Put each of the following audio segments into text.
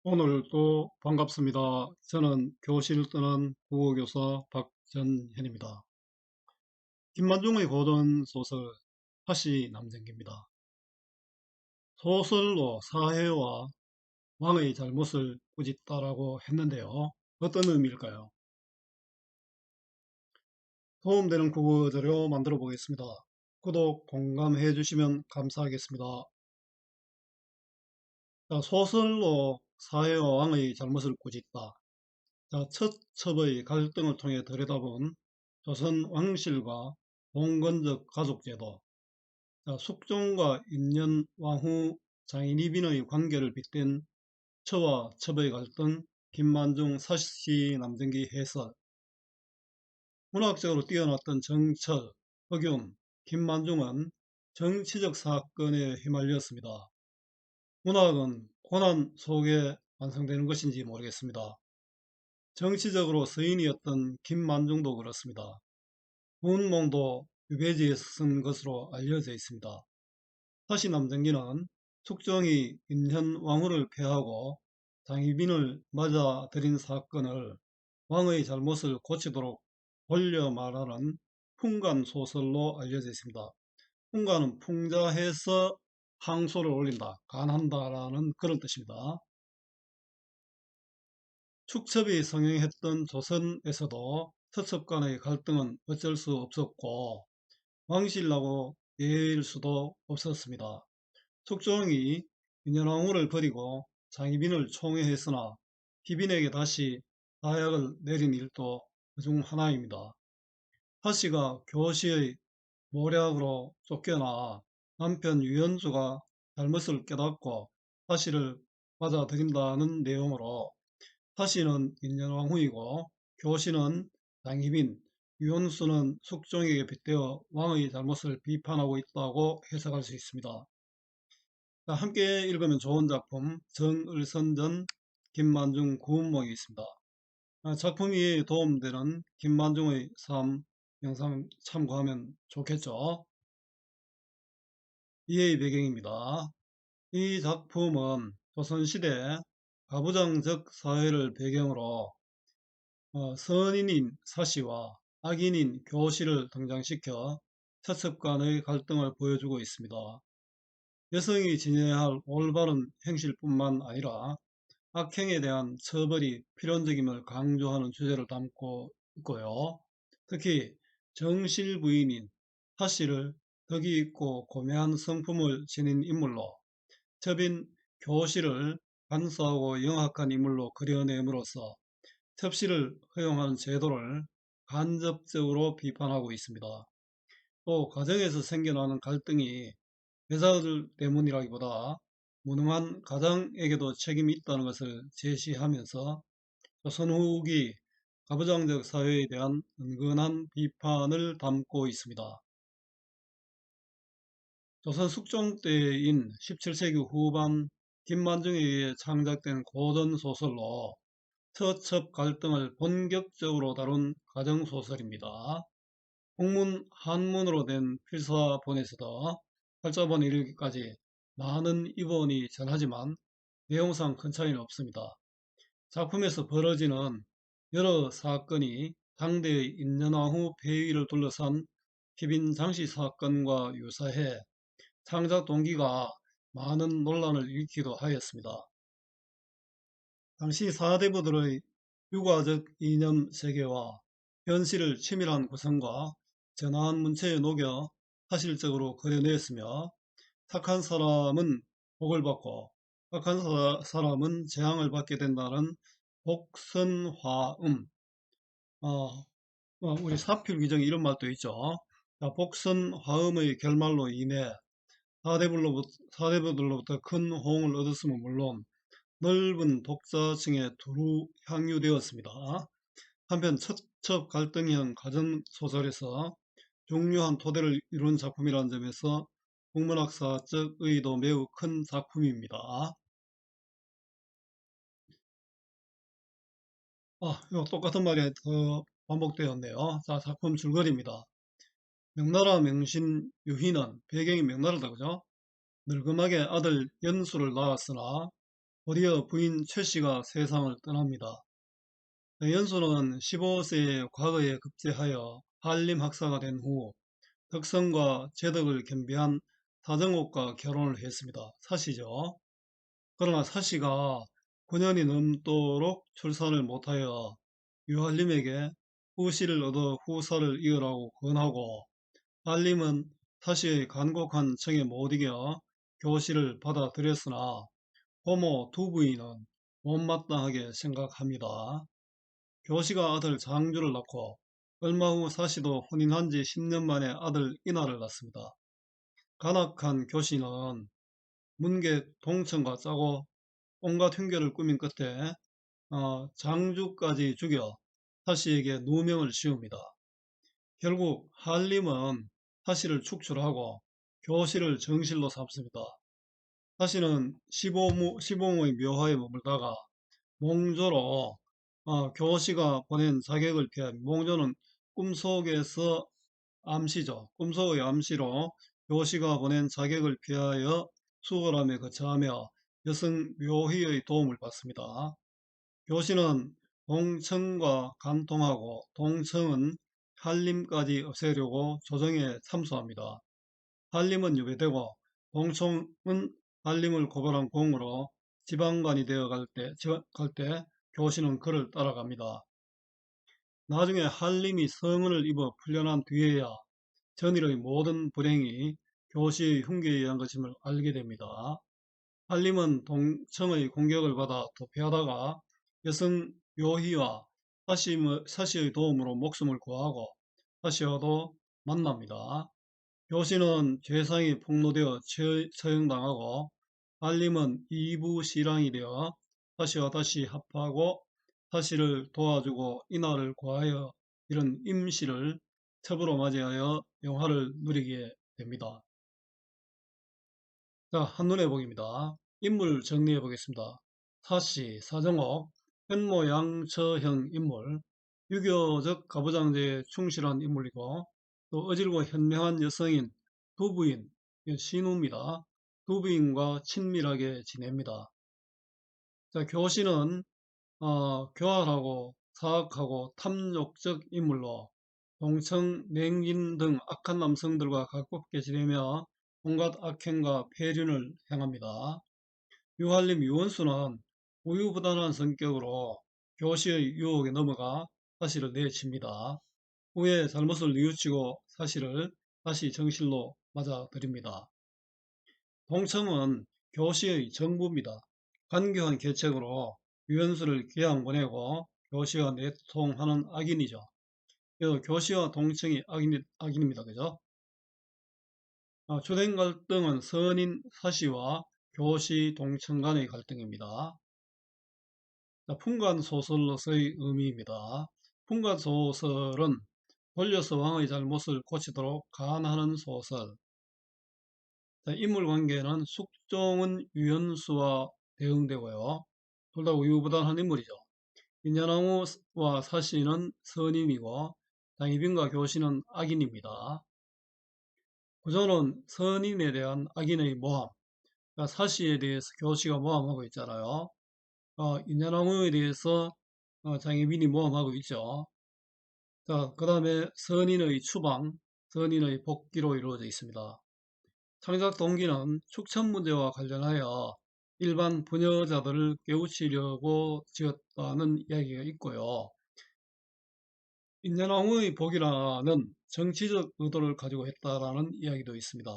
오늘 또 반갑습니다. 저는 교실 떠난 국어교사 박전현입니다. 김만중의 고전 소설 화시 남정기입니다. 소설로 사회와 왕의 잘못을 꾸짖다라고 했는데요. 어떤 의미일까요? 도움되는 국어 자료 만들어 보겠습니다. 구독, 공감해 주시면 감사하겠습니다. 자, 소설로 사회와 왕의 잘못을 꾸짖다. 자, 첫 첩의 갈등을 통해 들여다본 조선 왕실과 봉건적 가족제도, 자, 숙종과 인년 왕후 장인이빈의 관계를 빗댄 처와 첩의 갈등, 김만중 사시 남정기 해설, 문학적으로 뛰어났던 정철, 허균, 김만중은 정치적 사건에 휘말렸습니다. 문학은 고난 속에 완성되는 것인지 모르겠습니다. 정치적으로 서인이었던 김만중도 그렇습니다. 문몽도 유배지에서 쓴 것으로 알려져 있습니다. 사시 남정기는 숙종이 인현 왕후를 폐하고 장희빈을 맞아들인 사건을 왕의 잘못을 고치도록 돌려 말하는 풍간 소설로 알려져 있습니다. 풍간은 풍자해서 항소를 올린다, 간한다라는 그런 뜻입니다. 축첩이 성행했던 조선에서도 서첩 간의 갈등은 어쩔 수 없었고 왕실하고 예일 수도 없었습니다. 숙종이 인현왕후를 버리고 장희빈을 총애했으나 희빈에게 다시 다약을 내린 일도 그중 하나입니다. 하씨가 교시의 모략으로 쫓겨나 남편 유연주가 잘못을 깨닫고 하씨를 맞아들인다는 내용으로 하씨는 인현왕후이고 교시는 장희빈, 유연수는 숙종에게 빗대어 왕의 잘못을 비판하고 있다고 해석할 수 있습니다. 자, 함께 읽으면 좋은 작품 정을선전 김만중 구운몽이 있습니다. 작품이 도움되는 김만중의 삶 영상 참고하면 좋겠죠. 이해의 배경입니다. 이 작품은 조선시대 가부장적 사회를 배경으로 선인인 사시와 악인인 교시를 등장시켜 서첩 간의 갈등을 보여주고 있습니다. 여성이 지녀야 할 올바른 행실뿐만 아니라 악행에 대한 처벌이 필연적임을 강조하는 주제를 담고 있고요. 특히 정실 부인인 사씨를 덕이 있고 고매한 성품을 지닌 인물로 첩인 교시를 간사하고 영악한 인물로 그려냄으로써 첩시를 허용하는 제도를 간접적으로 비판하고 있습니다. 또 가정에서 생겨나는 갈등이 여자들 때문이라기보다 무능한 가장에게도 책임이 있다는 것을 제시하면서 조선 후기 가부장적 사회에 대한 은근한 비판을 담고 있습니다. 조선 숙종 때인 17세기 후반 김만중에 의해 창작된 고전 소설로 처첩 갈등을 본격적으로 다룬 가정소설입니다. 공문 한문으로 된 필사본에서도 활자본 이르기까지 많은 입원이 전하지만 내용상 큰 차이는 없습니다. 작품에서 벌어지는 여러 사건이 당대의 인현왕후 폐위를 둘러싼 희빈 장씨 사건과 유사해 창작 동기가 많은 논란을 일으키기도 하였습니다. 당시 사대부들의 육아적 이념 세계와 현실을 치밀한 구성과 전화한 문체에 녹여 사실적으로 그려냈으며 착한 사람은 복을 받고 악한 사람은 재앙을 받게 된다는 복선화음, 우리 사필귀정 이런 말도 있죠. 자, 복선화음의 결말로 인해 사대부들로부터 큰 호응을 얻었으면 물론 넓은 독자층에 두루 향유되었습니다. 한편 첩첩 갈등형 가정소설에서 중요한 토대를 이룬 작품이라는 점에서 국문학사적 의의도 매우 큰 작품입니다. 이거 똑같은 말이 더 반복되었네요. 자, 작품 줄거리입니다. 명나라 명신 유희는 배경이 명나라다 그죠? 늙음하게 아들 연수를 낳았으나 드디어 부인 최 씨가 세상을 떠납니다. 연수는 15세에 과거에 급제하여 한림 학사가 된 후 덕성과 재덕을 겸비한 사정옥과 결혼을 했습니다. 사시죠. 그러나 사시가 9년이 넘도록 출산을 못하여 유한림에게 후씨를 얻어 후사를 이으라고 권하고, 한림은 사시의 간곡한 청에 못 이겨 교씨를 받아들였으나 고모 두 부인은 못마땅하게 생각합니다. 교씨가 아들 장주를 낳고 얼마 후 사시도 혼인한 지 10년 만에 아들 인하를 낳습니다. 간악한 교씨는 문계 동천과 짜고 온갖 흉계를 꾸민 끝에 장주까지 죽여 사시에게 누명을 씌웁니다. 결국 한림은 사시를 축출하고 교씨를 정실로 삼습니다. 사시는 시봉의 묘화에 머물다가 몽조로 교씨가 보낸 자객을 피해, 몽조는 꿈속에서 암시죠. 꿈속의 암시로 교씨가 보낸 자객을 피하여 수월함에 거처하며 여성 묘희의 도움을 받습니다. 교씨는 동청과 간통하고 동청은 한림까지 없애려고 조정에 참수합니다. 한림은 유배되고 동청은 한림을 고발한 공으로 지방관이 되어 갈 때 교씨는 그를 따라갑니다. 나중에 한림이 성은을 입어 풀려난 뒤에야 전일의 모든 불행이 교씨의 흉계에 의한 것임을 알게 됩니다. 한림은 동청의 공격을 받아 도피하다가 여성 묘희와 사시의 도움으로 목숨을 구하고 사시와도 만납니다. 교씨는 죄상이 폭로되어 처형당하고 한림은 이부시랑이 되어 사시와 다시 합하고 사시를 도와주고 인하를 구하여 이런 임시를 첩으로 맞이하여 영화를 누리게 됩니다. 자, 한눈에 보기입니다. 인물 정리해 보겠습니다. 사시, 사정옥, 현모 양처형 인물, 유교적 가부장제에 충실한 인물이고, 또 어질고 현명한 여성인 두 부인, 신우입니다. 두 부인과 친밀하게 지냅니다. 자, 교시는 교활하고 사악하고 탐욕적 인물로 동청, 냉진 등 악한 남성들과 가깝게 지내며 온갖 악행과 폐륜을 행합니다. 유한림 유원수는 우유부단한 성격으로 교시의 유혹에 넘어가 사시를 내칩니다. 후에 잘못을 뉘우치고 사시를 다시 정실로 맞아들입니다. 동청은 교시의 정부입니다. 간교한 계책으로 유연수를 귀양 보내고 교시와 내통하는 악인이죠. 교시와 동청이 악인입니다. 그죠? 주된 갈등은 선인 사시와 교시 동청 간의 갈등입니다. 풍간소설로서의 의미입니다. 풍간소설은 돌려서 왕의 잘못을 고치도록 간하는 소설. 인물관계는 숙종은 유연수와 대응되고요. 둘 다 우유부단한 인물이죠. 인연왕후와 사시는 선인이고 장희빈과 교시는 악인입니다. 구조는 선인에 대한 악인의 모함, 그러니까 사시에 대해서 교시가 모함하고 있잖아요. 인연왕후에 대해서 장희빈이 모함하고 있죠. 자, 그 다음에 선인의 추방, 선인의 복귀로 이루어져 있습니다. 창작 동기는 축천 문제와 관련하여 일반 부녀자들을 깨우치려고 지었다는 이야기가 있고요. 인연왕후의 복이라는 정치적 의도를 가지고 했다라는 이야기도 있습니다.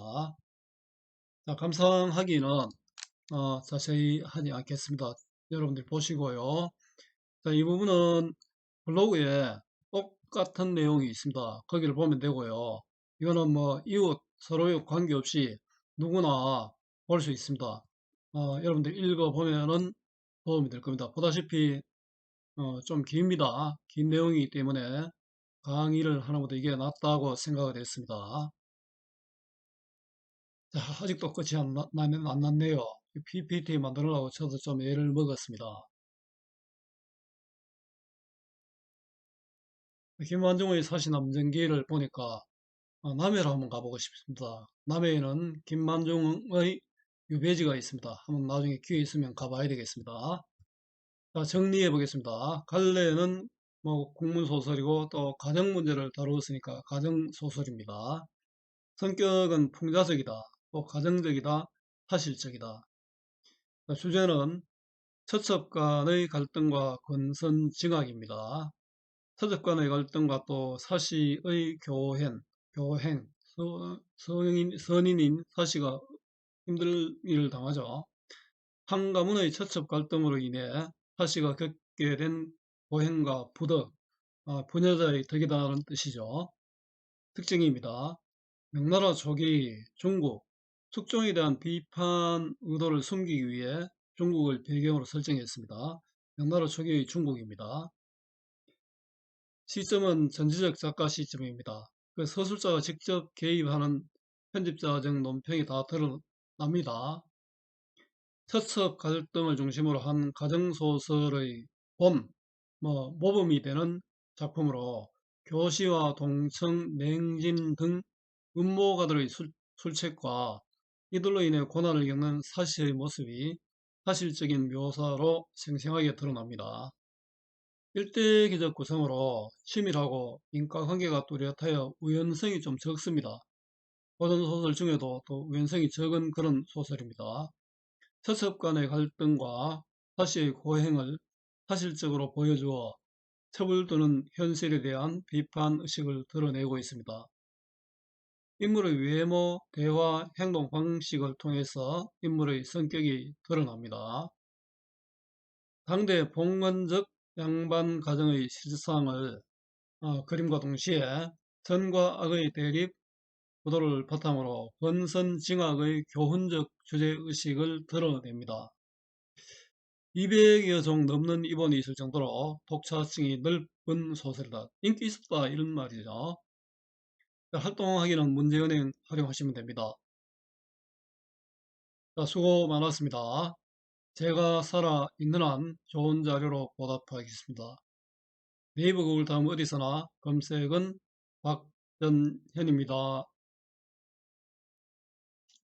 자, 감상하기는 자세히 하지 않겠습니다. 여러분들 보시고요. 자, 이 부분은 블로그에 똑같은 내용이 있습니다. 거기를 보면 되고요. 이거는 뭐 이웃 서로의 관계없이 누구나 볼 수 있습니다. 여러분들 읽어보면은 도움이 될 겁니다. 보다시피 좀 깁니다. 긴 내용이기 때문에 강의를 하는 것도 이게 낫다고 생각을 했습니다. 자, 아직도 끝이 안 났네요. PPT 만들려고 저도 좀 애를 먹었습니다. 김완중의 사시남정기를 보니까 남해로 한번 가보고 싶습니다. 남해에는 김만중의 유배지가 있습니다. 한번 나중에 기회 있으면 가봐야 되겠습니다. 자, 정리해 보겠습니다. 갈래는 뭐 국문소설이고 또 가정 문제를 다루었으니까 가정소설입니다. 성격은 풍자적이다, 또 가정적이다, 사실적이다. 자, 주제는 처첩 간의 갈등과 권선징악입니다. 처첩 간의 갈등과 또 사시의 교행, 선인인 사시가 힘들 일을 당하죠. 한 가문의 처첩 갈등으로 인해 사시가 겪게 된 고행과 부덕, 부녀자의 덕이다라는 뜻이죠. 특징입니다. 명나라 초기 중국, 숙종에 대한 비판 의도를 숨기기 위해 중국을 배경으로 설정했습니다. 명나라 초기의 중국입니다. 시점은 전지적 작가 시점입니다. 그 서술자가 직접 개입하는 편집자적 논평이 다 드러납니다. 처첩 갈등을 중심으로 한 가정소설의 모범이 되는 작품으로 교시와 동청, 맹진 등 음모가들의 술책과 이들로 인해 고난을 겪는 사시의 모습이 사실적인 묘사로 생생하게 드러납니다. 일대기적 구성으로 치밀하고 인과관계가 뚜렷하여 우연성이 좀 적습니다. 고전 소설 중에도 또 우연성이 적은 그런 소설입니다. 처첩 간의 갈등과 사시의 고행을 사실적으로 보여주어 첩을 두는 현실에 대한 비판 의식을 드러내고 있습니다. 인물의 외모, 대화, 행동 방식을 통해서 인물의 성격이 드러납니다. 당대 봉건적 양반 가정의 실상을 그림과 동시에 선과 악의 대립 구도를 바탕으로 권선징악의 교훈적 주제의식을 드러냅니다. 200여 종 넘는 입원이 있을 정도로 독자층이 넓은 소설이다. 인기 있었다 이런 말이죠. 활동하기는 문제은행 활용하시면 됩니다. 자, 수고 많았습니다. 제가 살아있는 한 좋은 자료로 보답하겠습니다. 네이버 구글 다음 어디서나 검색은 박전현입니다.